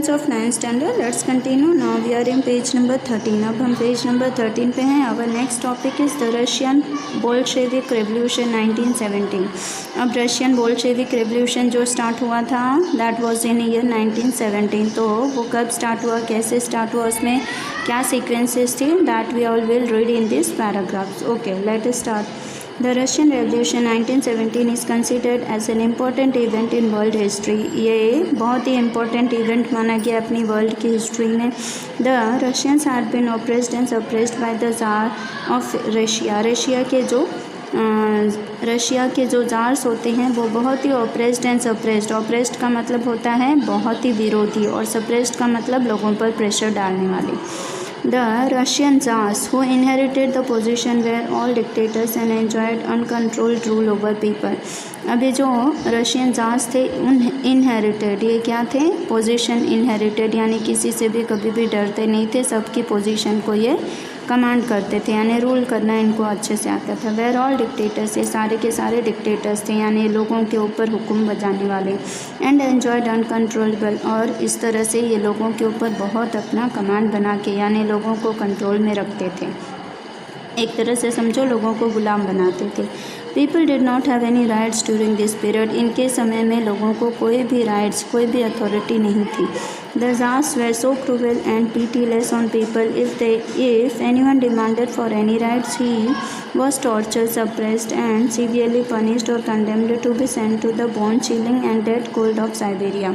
Students of 9th standard, let's continue. Now we are in page number 13. अब हम page number 13 पे हैं. Our next topic is the Russian Bolshevik revolution 1917. अब Russian Bolshevik revolution जो start हुआ था that was in year 1917. तो वो कब स्टार्ट हुआ, कैसे स्टार्ट हुआ, उसमें क्या सीक्वेंसेस थी, that we all will read in this paragraphs. Okay, let us start. The Russian Revolution 1917 is considered as an important event in world history. ये बहुत ही important event माना गया अपनी world की history में. The Russians had been oppressed and suppressed by the Tsar of Russia. Russia के जो jars होते हैं वो बहुत ही ऑप्रेस्ड एंड सप्रेस्ड. ऑप्रेस्ड का मतलब होता है बहुत ही विरोधी और सप्रेस्ड का मतलब लोगों पर प्रेशर डालने वाले. The Russian Tsars who inherited the position were all dictators and enjoyed uncontrolled rule over people. अभी जो रशियन जार्स थे उन इनहेरिटेड, ये क्या थे, पोजीशन इनहेरिटेड, यानी किसी से भी कभी भी डरते नहीं थे, सबकी पोजीशन को ये कमांड करते थे, यानी रूल करना इनको अच्छे से आता था. वेर ऑल डिक्टेटर्स, ये सारे के सारे डिक्टेटर्स थे, यानी लोगों के ऊपर हुक्म बजाने वाले. एंड एन्जॉयड अनकंट्रोलेबल, और इस तरह से ये लोगों के ऊपर बहुत अपना कमांड बना के यानी लोगों को कंट्रोल में रखते थे. एक तरह से समझो लोगों को गुलाम बनाते थे. People did not have any rights during this period. इनके समय में लोगों को कोई भी राइट्स, कोई भी अथॉरिटी नहीं थी. The Tsars were so cruel and pitiless on people. If anyone demanded for any rights, he was tortured, suppressed, and severely punished or condemned to be sent to the bone-chilling and dead cold of Siberia.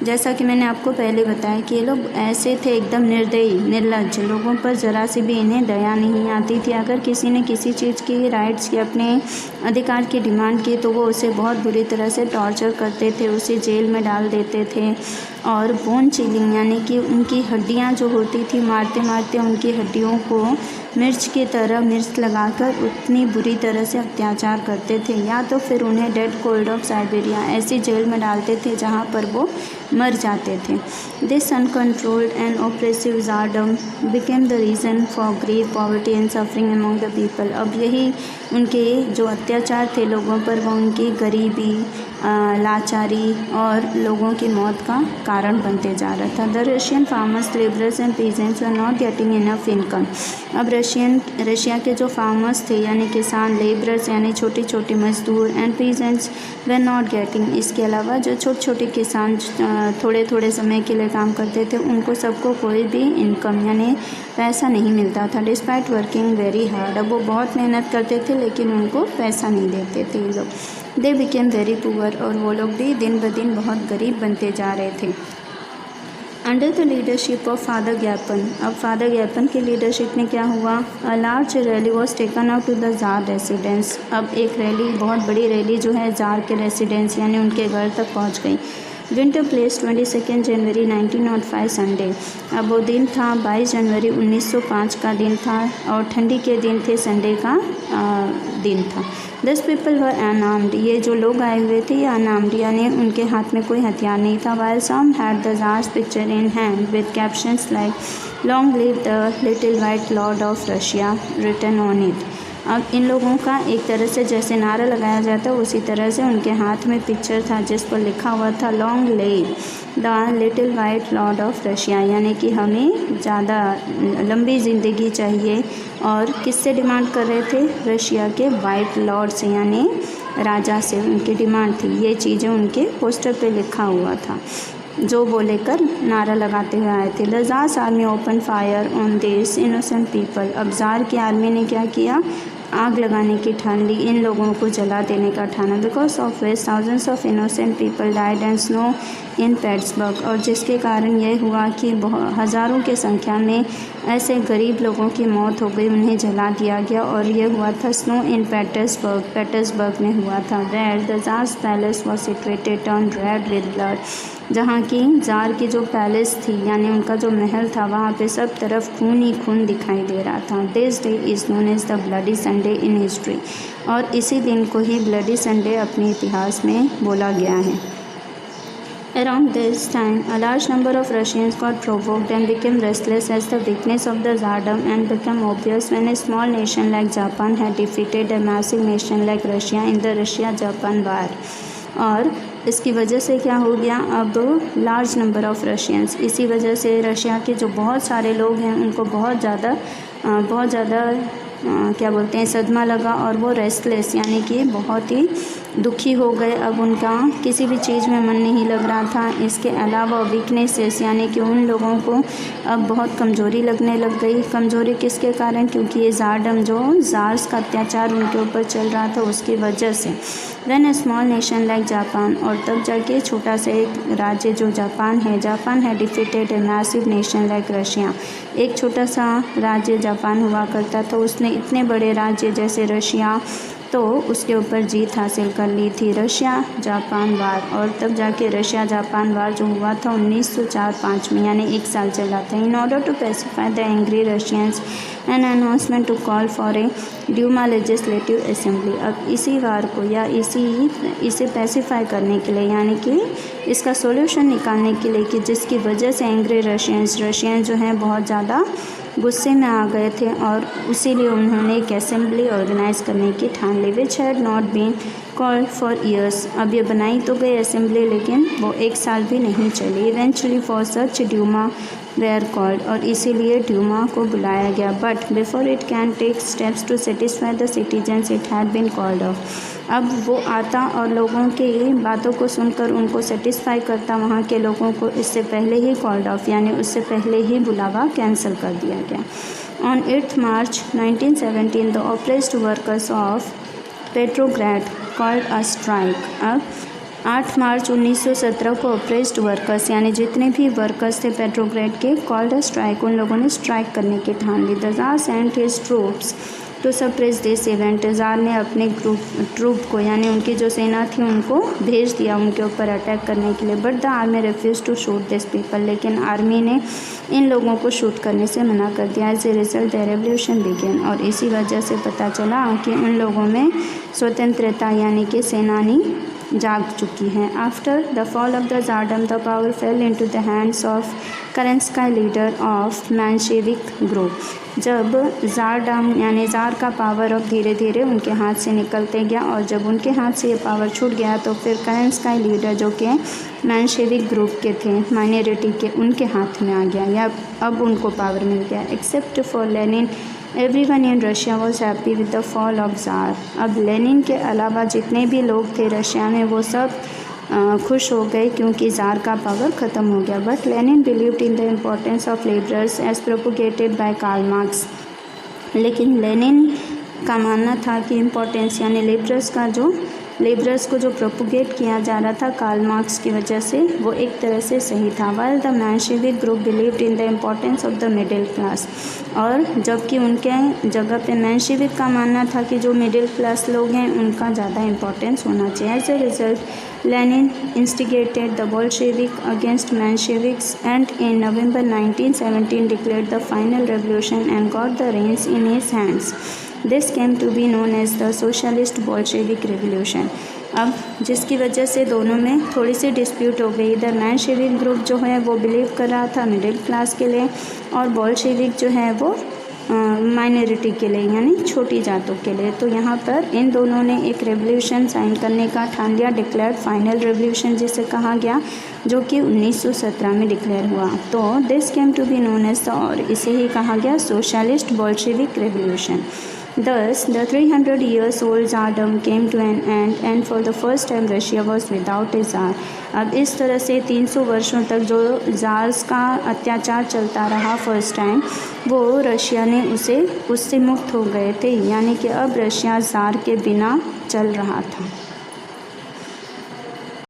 जैसा कि मैंने आपको पहले बताया कि ये लोग ऐसे थे एकदम निर्दयी, निर्लज्ज, लोगों पर ज़रा सी भी इन्हें दया नहीं आती थी. अगर किसी ने किसी चीज़ की राइट्स की, अपने अधिकार की डिमांड की तो वो उसे बहुत बुरी तरह से टॉर्चर करते थे, उसे जेल में डाल देते थे. और बोन चिलिंग यानी कि उनकी हड्डियां जो होती थी, मारते मारते उनकी हड्डियों को मिर्च की तरह मिर्च लगाकर उतनी बुरी तरह से अत्याचार करते थे. या तो फिर उन्हें डेड कोल्ड ऑफ साइबेरिया, ऐसी जेल में डालते थे जहाँ पर वो मर जाते थे. This uncontrolled and oppressive tsardom became the reason for grief, poverty and suffering among the people. अब यही उनके जो अत्याचार थे लोगों पर, वो उनकी गरीबी, लाचारी और लोगों की मौत का कारण बनते जा रहा था. The Russian farmers, labourers and peasants were not getting enough income. अब रशिया के जो फार्मर्स थे यानी किसान, लेबरर्स यानी छोटी छोटी मजदूर, and peasants were not getting, इसके अलावा जो छोटे छोटे किसान थोड़े थोड़े समय के लिए काम करते थे, उनको सबको कोई भी इनकम यानी पैसा नहीं मिलता था. डिस्पाइट वर्किंग वेरी हार्ड, अब वो बहुत मेहनत करते थे लेकिन उनको पैसा नहीं देते थे ये लोग. दे बिकेम वेरी पुअर, और वो लोग भी दिन ब दिन बहुत गरीब बनते जा रहे थे. Under the leadership of Father Gapon, अब फादर ग्यापन की लीडरशिप में क्या हुआ, a large rally was taken out to the tsar residence. अब एक रैली, बहुत बड़ी रैली जो है जार के रेसिडेंस यानी उनके घर तक पहुंच गई. विंटर प्लेस 22 जनवरी 1905 संडे. अब वो दिन था 22 जनवरी 1905 का दिन था और ठंडी के दिन थे, संडे का दिन था. 10 पीपल वर अनआर्म्ड, ये जो लोग आए हुए थे ये अनआर्म्ड यानी उनके हाथ में कोई हथियार नहीं था. While some had the tsar's picture in hand with captions like long live the little white lord of Russia written on it. अब इन लोगों का एक तरह से जैसे नारा लगाया जाता है उसी तरह से उनके हाथ में पिक्चर था जिस पर लिखा हुआ था long live the little white lord of Russia, यानी कि हमें ज़्यादा लंबी ज़िंदगी चाहिए. और किससे डिमांड कर रहे थे, रशिया के वाइट लॉर्ड से यानी राजा से उनकी डिमांड थी. ये चीज़ें उनके पोस्टर पे लिखा हुआ था जो वो लेकर नारा लगाते हुए आए थे. The tsar's army open fire on this innocent people. अब ज़ार की आर्मी ने क्या किया, आग लगाने की ठान ली, इन लोगों को जला देने का ठाना. Because of which thousands of innocent people died and snow in Petersburg, और जिसके कारण यह हुआ कि हज़ारों की संख्या में ऐसे गरीब लोगों की मौत हो गई, उन्हें जला दिया गया. और यह हुआ था स्नो इन पेटर्सबर्ग में हुआ था. Where the tsar's palace was secreted turn red with blood, जहाँ की ज़ार की जो पैलेस थी यानी उनका जो महल था वहाँ पे सब तरफ खून ही खून दिखाई दे रहा था. This day is known as the bloody Sunday in history, और इसी दिन को ही ब्लडी संडे अपने इतिहास में बोला गया है. Around this time, a large number of Russians got provoked and became restless as the weakness of the Tsardom and became obvious when a small nation like Japan had defeated a massive nation like Russia in the Russia-Japan war. और इसकी वजह से क्या हो गया, अब large number of Russians, इसी वजह से रशिया के जो बहुत सारे लोग हैं उनको बहुत ज़्यादा क्या बोलते हैं सदमा लगा और वो रेस्टलेस यानी कि बहुत ही दुखी हो गए। अब उनका किसी भी चीज़ में मन नहीं लग रहा था। इसके अलावा वीकनेसेस यानी कि उन लोगों को अब बहुत कमज़ोरी लगने लग गई। कमज़ोरी किसके कारण, क्योंकि ये ज़ारडम जो ज़ार्स का अत्याचार उनके ऊपर चल रहा था उसकी वजह से। देन ए स्मॉल नेशन लाइक जापान, और तब जाके छोटा सा एक राज्य जो जापान है defeated a massive nation like Russia. एक छोटा सा राज्य जापान हुआ करता था, उसने इतने बड़े राज्य जैसे रशिया तो उसके ऊपर जीत हासिल कर ली थी। रशिया जापान वार, और तब जाके रशिया जापान वार जो हुआ था 1904-05 में, यानी 1 साल चला था। In order to pacify the angry Russians an announcement to call for a Duma legislative assembly. अब इसी वार को या इसे पैसिफाई करने के लिए यानी कि इसका सॉल्यूशन निकालने के लिए कि जिसकी वजह से एंग्री रशियन जो हैं बहुत ज़्यादा गुस्से में आ गए थे, और इसीलिए उन्होंने एक असेंबली ऑर्गेनाइज़ करने की ठान ली, which had not been called for years. अब ये बनाई तो गई असेंबली लेकिन वो 1 साल भी नहीं चली। Eventually for such Duma were called, और इसीलिए ड्यूमा को बुलाया गया। But before it can take steps to satisfy the citizens it had been called off. अब वो आता और लोगों की बातों को सुनकर उनको सेटिस्फाई करता वहाँ के लोगों को, इससे पहले ही कॉल्ड ऑफ यानी उससे पहले ही बुलावा कैंसिल कर दिया गया। On 8 March 1917 the oppressed workers of Petrograd called a strike. अब 8 मार्च 1917 को ऑप्रेस्ड वर्कर्स यानी जितने भी वर्कर्स थे पेट्रोग्राड के कॉल्ड अ स्ट्राइक, उन लोगों ने स्ट्राइक करने की ठान ली। The tsar sent his troops to suppress this event. Tsar ने अपने ट्रूप को यानी उनकी जो सेना थी उनको भेज दिया उनके ऊपर अटैक करने के लिए। But the army refuse to shoot this people, लेकिन आर्मी ने इन लोगों को शूट करने से मना कर दिया। As a result the revolution began, और इसी वजह से पता चला कि उन लोगों में स्वतंत्रता यानी कि सेनानी जाग चुकी हैं। After the fall of the tsardom the power fell into the hands of Kerensky leader of Menshevik group. जब ज़ारडम यानी ज़ार का पावर अब धीरे धीरे उनके हाथ से निकलते गया, और जब उनके हाथ से ये पावर छूट गया तो फिर करेंस्काई लीडर जो कि मेंशेविक ग्रुप के थे माइनॉरिटी के, उनके हाथ में आ गया या अब उनको पावर मिल गया। Except for Lenin everyone in Russia was happy with the fall of tsar. अब लेनिन के अलावा जितने भी लोग थे रशिया में वो सब खुश हो गए क्योंकि ज़ार का पावर ख़त्म हो गया। But Lenin believed in the importance of labourers as propagated by Karl Marx. लेकिन लेनिन का मानना था कि इम्पोर्टेंस यानी लेबरर्स को जो प्रोपोगेट किया जा रहा था कार्ल मार्क्स की वजह से, वो एक तरह से सही था। While the Menshevik group believed in the importance of the middle class, और जबकि उनके जगह पे मेंशेविक का मानना था कि जो मिडिल क्लास लोग हैं उनका ज़्यादा इम्पोर्टेंस होना चाहिए। As a result Lenin instigated the Bolshevik against Mensheviks and in November 1917 declared the final revolution and got the reins in his hands. This came to be known as the socialist Bolshevik revolution. अब जिसकी वजह से दोनों में थोड़ी सी dispute हो गई। इधर मेंशेविक ग्रुप जो है वो बिलीव कर रहा था मिडिल क्लास के लिए, और बोल्शेविक जो है वो माइनॉरिटी के लिए यानी छोटी जातों के लिए। तो यहाँ पर इन दोनों ने एक रेवोल्यूशन साइन करने का ठान लिया, डिक्लेयर्ड फाइनल रेवोल्यूशन जिसे कहा गया, जो कि 1917 में डिक्लेयर हुआ। तो this came to be known as the, और इसे ही कहा गया socialist Bolshevik revolution. Thus, the 300 years old Tsardom came to an end and for the first time Russia was without a Tsar। अब इस तरह से 300 वर्षों तक जो ज़ार्स का अत्याचार चलता रहा फर्स्ट टाइम, वो रशिया ने उससे मुक्त हो गए थे, यानी कि अब रशिया ज़ार के बिना चल रहा था।